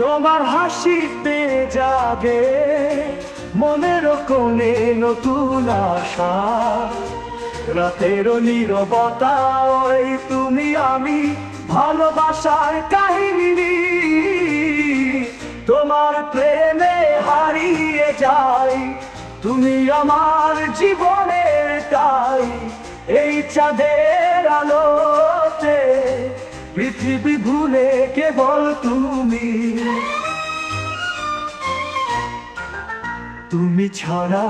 তোমার হাসিতে জাগে মনের কোণে নতুন আশা। রাতের নীরবতায় তুমি আমি ভালোবাসার কাহিনী। তোমার প্রেমে হারিয়ে যাই, তুমি আমার জীবনের তাই। এই চাঁদের আলোতে পৃথিবী ভুলে কেবল তুমি। তুমি ছাড়া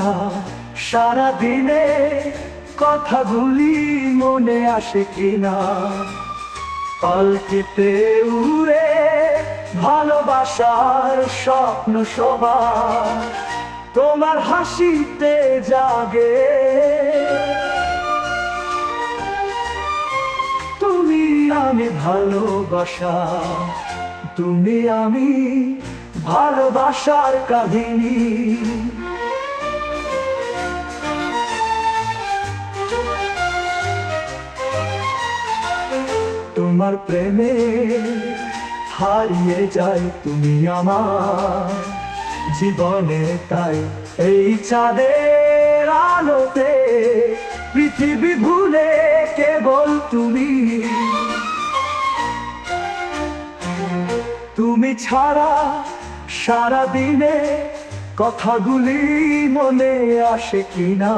সারা দিনে কথাগুলি মনে আসে কিনা। পালকিতে উড়ে ভালোবাসার স্বপ্ন সবার তোমার হাসিতে জাগে। তুমি আমি ভালোবাসা, তুমি আমি ভালোবাসার কাহিনী। তোমার প্রেমে হারিয়ে যাই, তুমি আমার জীবনে তাই। এই চাঁদের আলোতে পৃথিবী ভুলে কেবল তুমি। তুমি ছাড়া সারা দিনে কথাগুলি মনে আসে কিনা।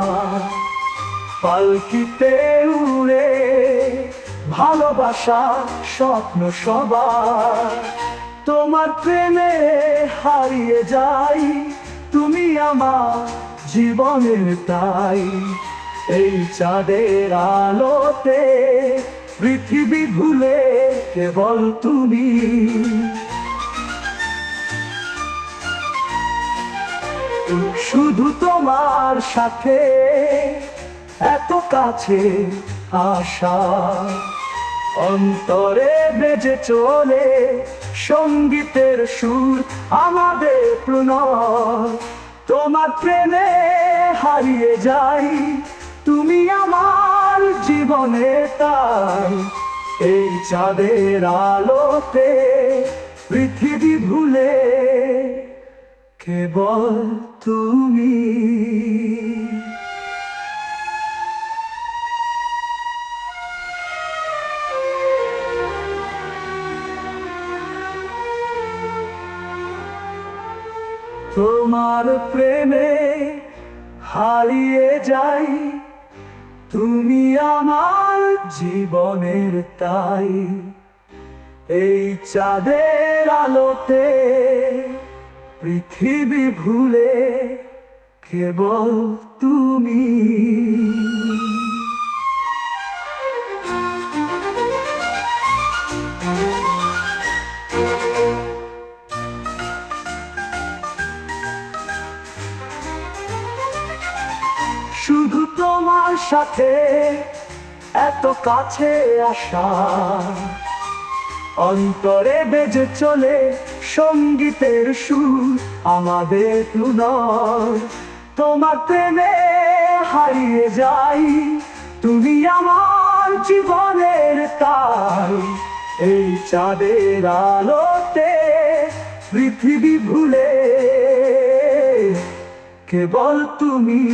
পালকিতে উড়ে ভালোবাসা স্বপ্ন সবার তোমার প্রেমে হারিয়ে যাই, তুমি আমার জীবনের তাই। এই চাঁদের আলোতে পৃথিবী ভুলে কেবল তুমি। শুধু তোমার সাথে এত কাছে আসা, অন্তরে বেজে চলে সঙ্গীতের সুর আমাদের প্রণয়। তোমার প্রেমে হারিয়ে যাই, তুমি আমার জীবনে তাই। এই চাঁদের আলোতে পৃথিবী ভুলে কেবল তুমি। তোমার প্রেমে হারিয়ে যাই, তুমি আমার জীবনের তাই। এই চাঁদের আলোতে পৃথিবী ভুলে কেবল তুমি। শুধু তোমার সাথে এত কাছে আসা, অন্তরে বেজে চলে সঙ্গীতের সুর আমাদের প্রণয়। তোমার প্রেমে হারিয়ে যাই, তুমি আমার জীবনের তাই। এই চাঁদের আলোতে পৃথিবী ভুলে কেবল তুমি।